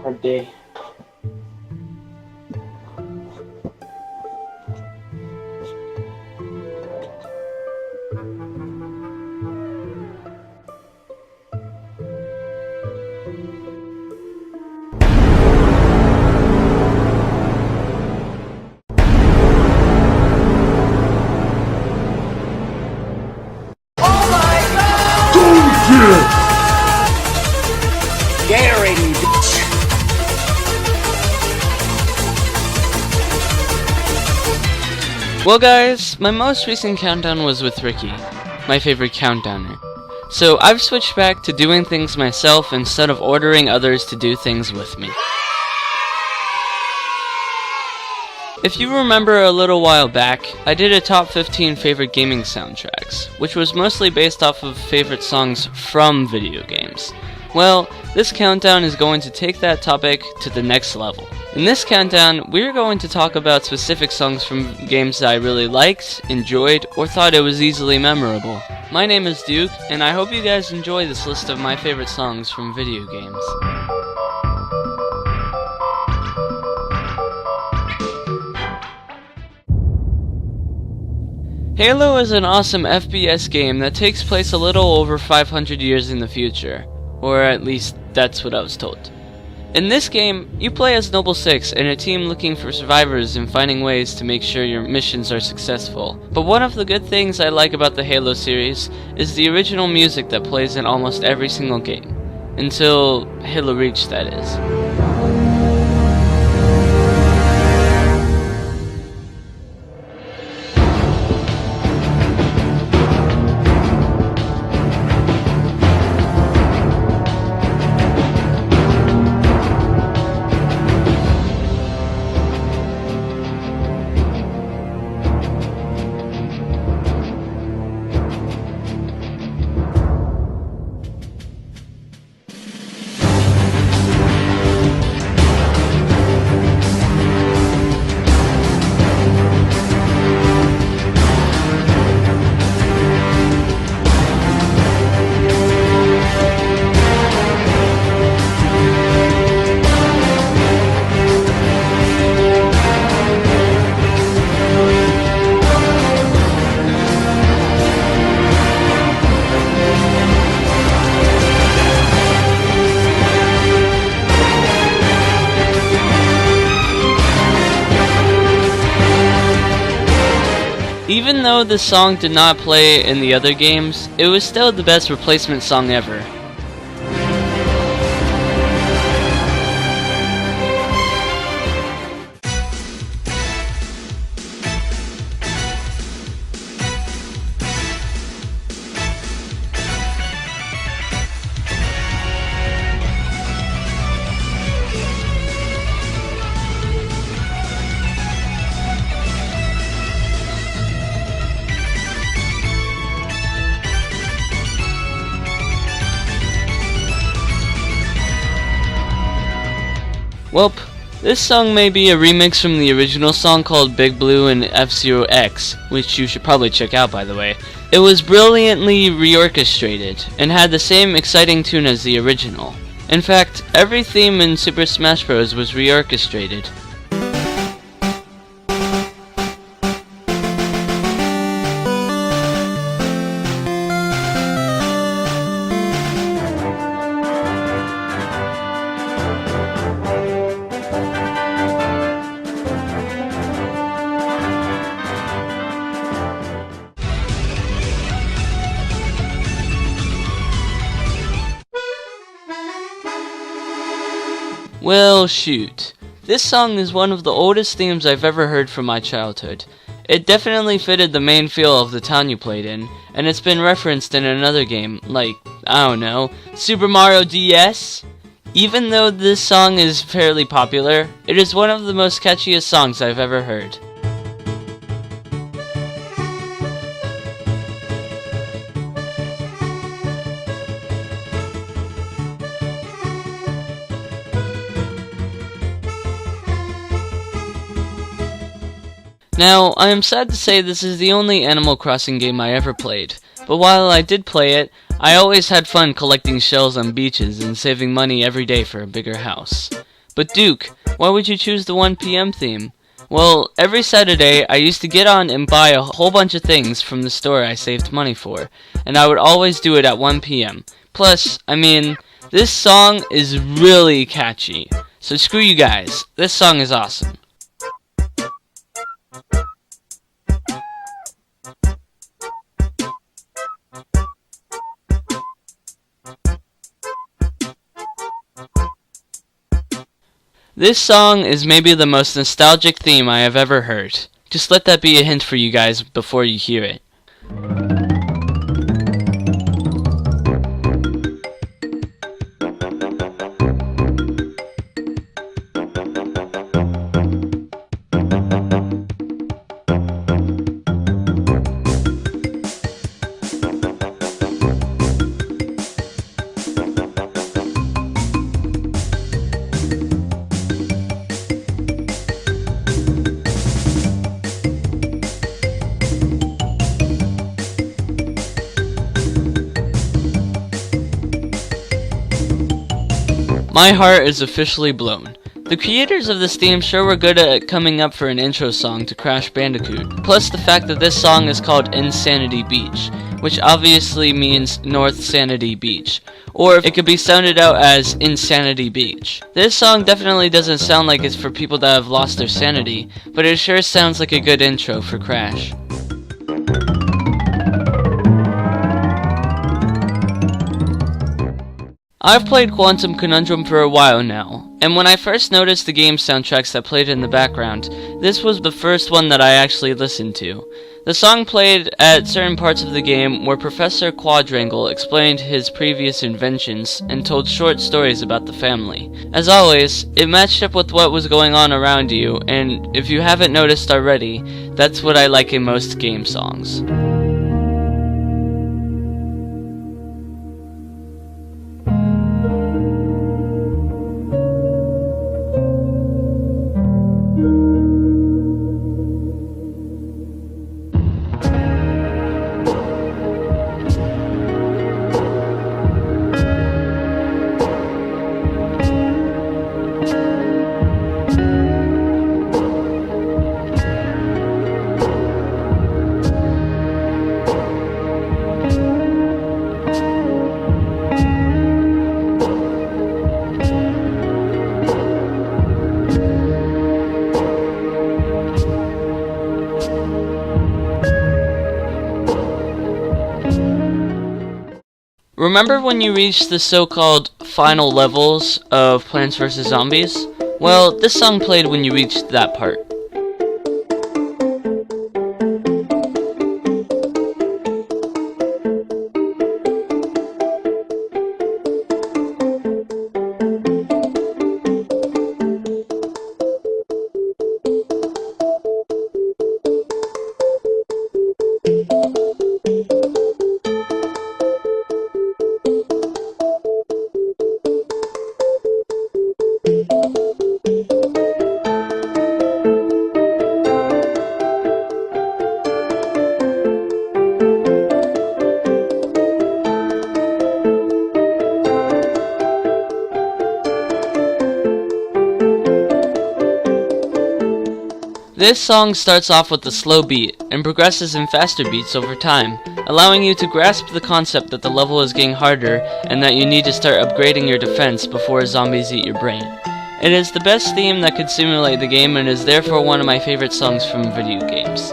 hard day. Daring, bitch! Well guys, my most recent countdown was with Ricky, my favorite countdowner. So I've switched back to doing things myself instead of ordering others to do things with me. If you remember a little while back, I did a top 15 favorite gaming soundtracks, which was mostly based off of favorite songs from video games. Well, this countdown is going to take that topic to the next level. In this countdown, we're going to talk about specific songs from games that I really liked, enjoyed, or thought it was easily memorable. My name is Duke, and I hope you guys enjoy this list of my favorite songs from video games. Halo is an awesome FPS game that takes place a little over 500 years in the future. Or at least, that's what I was told. In this game, you play as Noble Six in a team looking for survivors and finding ways to make sure your missions are successful. But one of the good things I like about the Halo series is the original music that plays in almost every single game. Until Halo Reach, that is. Even though this song did not play in the other games, it was still the best replacement song ever. Welp, this song may be a remix from the original song called Big Blue and F-Zero X, which you should probably check out by the way. It was brilliantly reorchestrated, and had the same exciting tune as the original. In fact, every theme in Super Smash Bros. Was reorchestrated. Well, shoot. This song is one of the oldest themes I've ever heard from my childhood. It definitely fitted the main feel of the town you played in, and it's been referenced in another game, like, I don't know, Super Mario DS? Even though this song is fairly popular, it is one of the most catchiest songs I've ever heard. Now, I am sad to say this is the only Animal Crossing game I ever played, but while I did play it, I always had fun collecting shells on beaches and saving money every day for a bigger house. But Duke, why would you choose the 1 p.m. theme? Well, every Saturday I used to get on and buy a whole bunch of things from the store I saved money for, and I would always do it at 1 p.m. Plus, I mean, this song is really catchy. So screw you guys, this song is awesome. This song is maybe the most nostalgic theme I have ever heard. Just let that be a hint for you guys before you hear it. My heart is officially blown. The creators of this theme sure were good at coming up for an intro song to Crash Bandicoot, plus the fact that this song is called Insanity Beach, which obviously means North Sanity Beach, or it could be sounded out as Insanity Beach. This song definitely doesn't sound like it's for people that have lost their sanity, but it sure sounds like a good intro for Crash. I've played Quantum Conundrum for a while now, and when I first noticed the game soundtracks that played in the background, this was the first one that I actually listened to. The song played at certain parts of the game where Professor Quadrangle explained his previous inventions and told short stories about the family. As always, it matched up with what was going on around you, and if you haven't noticed already, that's what I like in most game songs. Remember when you reached the so-called final levels of Plants vs. Zombies? Well, this song played when you reached that part. This song starts off with a slow beat and progresses in faster beats over time, allowing you to grasp the concept that the level is getting harder and that you need to start upgrading your defense before zombies eat your brain. It is the best theme that could simulate the game and is therefore one of my favorite songs from video games.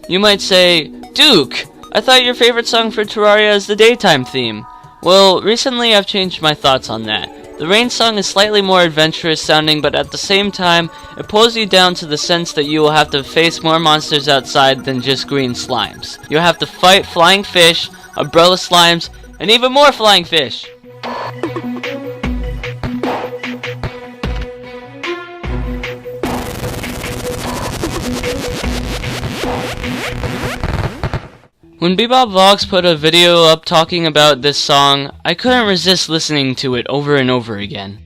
You might say, Duke, I thought your favorite song for Terraria is the daytime theme. Well, recently I've changed my thoughts on that. The rain song is slightly more adventurous sounding, but at the same time, it pulls you down to the sense that you will have to face more monsters outside than just green slimes. You'll have to fight flying fish, umbrella slimes, and even more flying fish. When Bebop Vlogs put a video up talking about this song, I couldn't resist listening to it over and over again.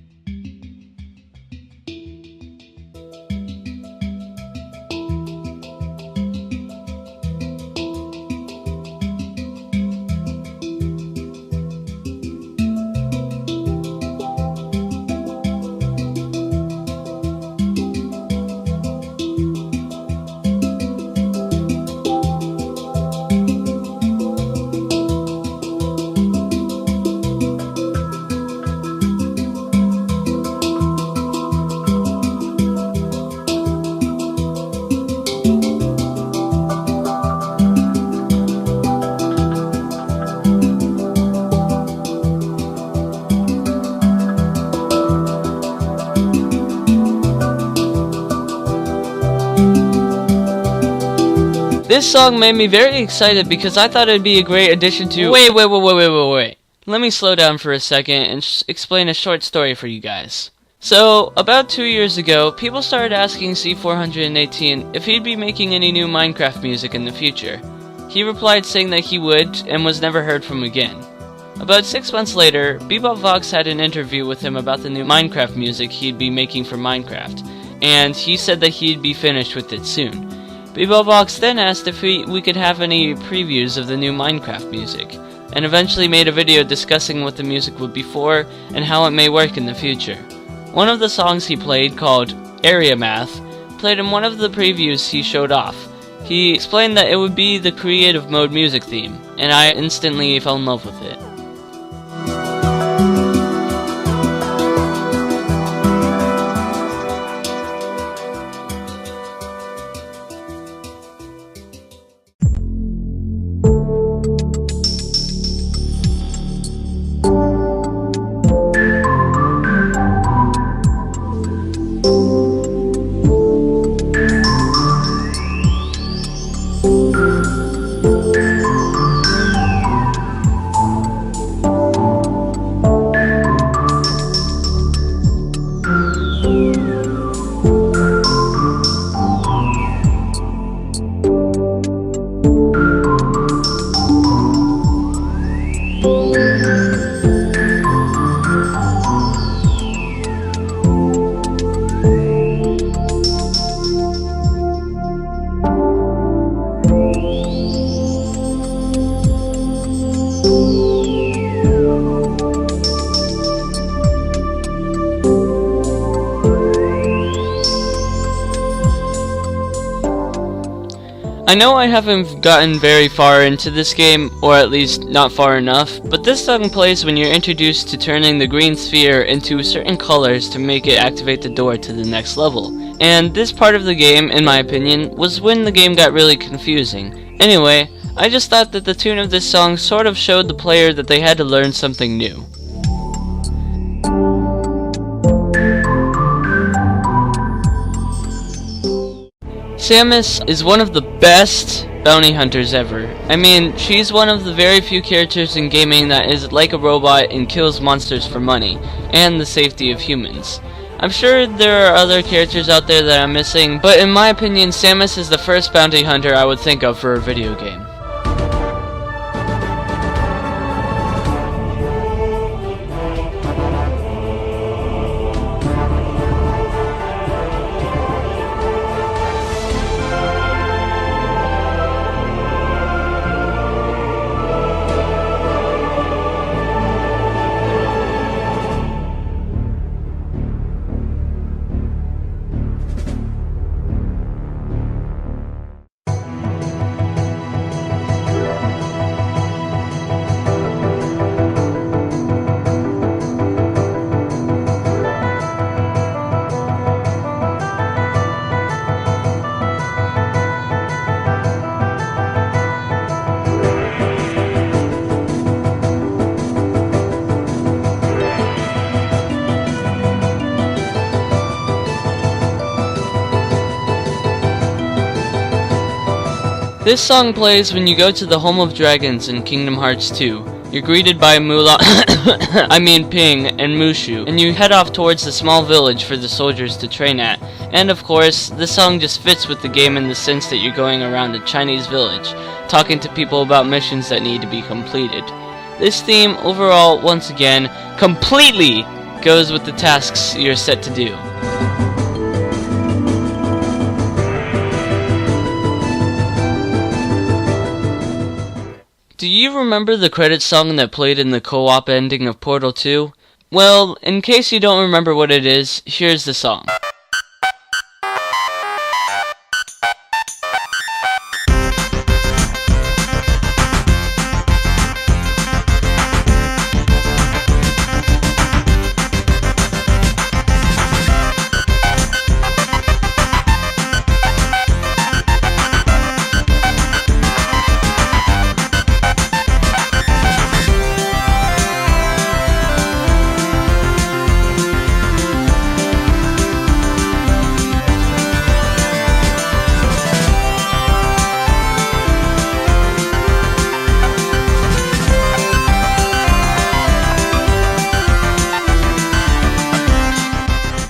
This song made me very excited because I thought it'd be a great addition to— Wait. Let me slow down for a second and explain a short story for you guys. So, about 2 years ago, people started asking C418 if he'd be making any new Minecraft music in the future. He replied saying that he would, and was never heard from again. About 6 months later, Bebop Vox had an interview with him about the new Minecraft music he'd be making for Minecraft, and he said that he'd be finished with it soon. Bebop Vox then asked if we could have any previews of the new Minecraft music, and eventually made a video discussing what the music would be for and how it may work in the future. One of the songs he played, called Area Math, played in one of the previews he showed off. He explained that it would be the creative mode music theme, and I instantly fell in love with it. I know I haven't gotten very far into this game, or at least not far enough, but this song plays when you're introduced to turning the green sphere into certain colors to make it activate the door to the next level. And this part of the game, in my opinion, was when the game got really confusing. Anyway, I just thought that the tune of this song sort of showed the player that they had to learn something new. Samus is one of the best bounty hunters ever. I mean, she's one of the very few characters in gaming that is like a robot and kills monsters for money, and the safety of humans. I'm sure there are other characters out there that I'm missing, but in my opinion, Samus is the first bounty hunter I would think of for a video game. This song plays when you go to the Home of Dragons in Kingdom Hearts 2. You're greeted by Mulan, Ping, and Mushu, and you head off towards the small village for the soldiers to train at. And of course, this song just fits with the game in the sense that you're going around a Chinese village, talking to people about missions that need to be completed. This theme, overall, once again, completely goes with the tasks you're set to do. Do you remember the credits song that played in the co-op ending of Portal 2? Well, in case you don't remember what it is, here's the song.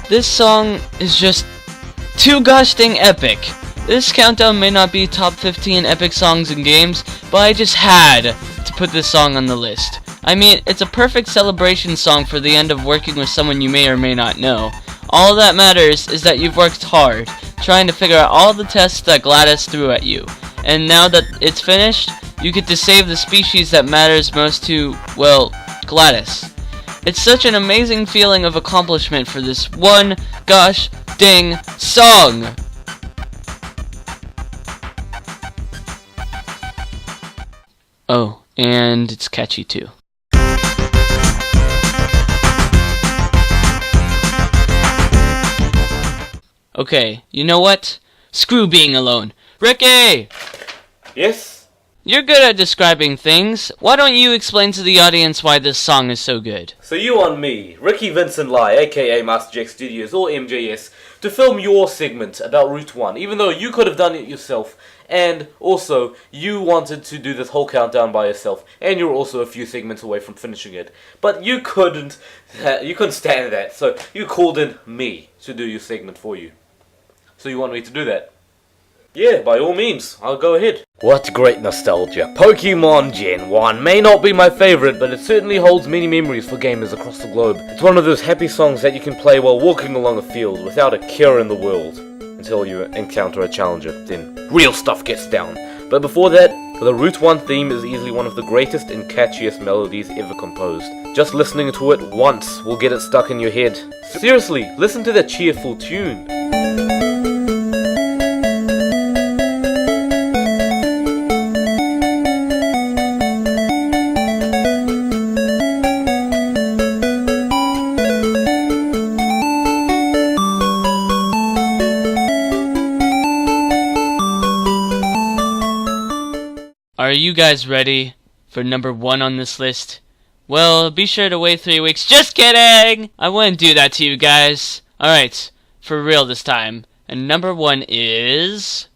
This song is just too gosh dang epic. This countdown may not be top 15 epic songs in games, but I just had to put this song on the list. I mean, it's a perfect celebration song for the end of working with someone you may or may not know. All that matters is that you've worked hard, trying to figure out all the tests that GLaDOS threw at you. And now that it's finished, you get to save the species that matters most to, well, GLaDOS. It's such an amazing feeling of accomplishment for this one gosh dang song! Oh, and it's catchy too. Okay, you know what? Screw being alone. Ricky! Yes? You're good at describing things. Why don't you explain to the audience why this song is so good? So you want me, Ricky Vincent Lai, aka Master Jack Studios or MJS, to film your segment about Route 1, even though you could have done it yourself, and also, you wanted to do this whole countdown by yourself, and you were also a few segments away from finishing it. But you couldn't stand that, so you called in me to do your segment for you. So you want me to do that? Yeah, by all means, I'll go ahead. What great nostalgia. Pokemon Gen 1 may not be my favorite, but it certainly holds many memories for gamers across the globe. It's one of those happy songs that you can play while walking along a field without a care in the world. Until you encounter a challenger, then real stuff gets down. But before that, the Route 1 theme is easily one of the greatest and catchiest melodies ever composed. Just listening to it once will get it stuck in your head. Seriously, listen to that cheerful tune. Are you guys ready for number 1 on this list? Well, be sure to wait 3 weeks. Just kidding! I wouldn't do that to you guys. Alright, for real this time. And number 1 is...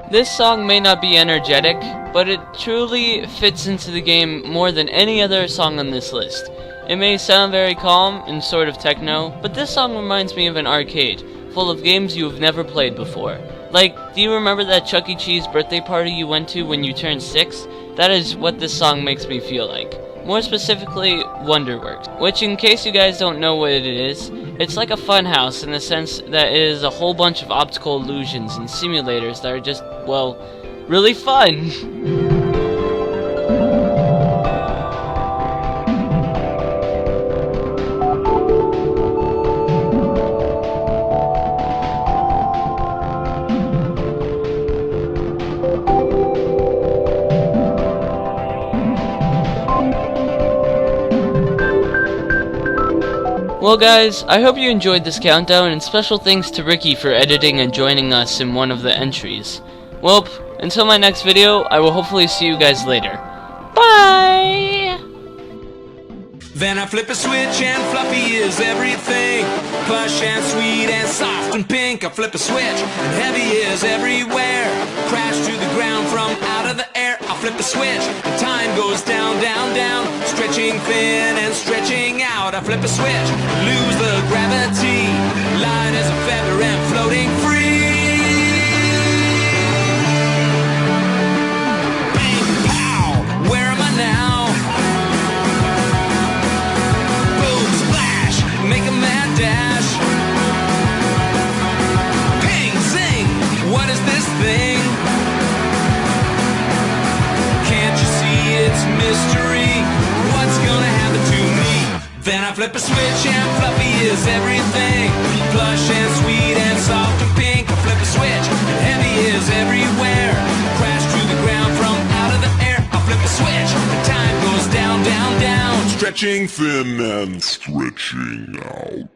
This song may not be energetic, but it truly fits into the game more than any other song on this list. It may sound very calm and sort of techno, but this song reminds me of an arcade, full of games you have never played before. Like, do you remember that Chuck E. Cheese birthday party you went to when you turned 6? That is what this song makes me feel like. More specifically, Wonderworks, which in case you guys don't know what it is, it's like a fun house in the sense that it is a whole bunch of optical illusions and simulators that are just, well, really fun. Well guys, I hope you enjoyed this countdown, and special thanks to Ricky for editing and joining us in one of the entries. Well, until my next video, I will hopefully see you guys later. Bye! Then I flip a switch and fluffy is everything. Plush and sweet and soft and pink. I flip a switch and heavy is everywhere. Crash to the ground from out of the air. I flip a switch and time goes down, down, down. Stretching thin and stretching out. I flip a switch, lose the gravity. Light as a feather and floating free. Bang, pow, where am I now? Make a mad dash. Ping, zing, what is this thing? Can't you see it's mystery? What's gonna happen to me? Then I flip a switch and fluffy is everything. Plush and sweet and soft and pink. I flip a switch and heavy is everywhere. Crash to the ground from out of the air. I flip a switch and time goes down, down, down. Stretching thin and stretching out.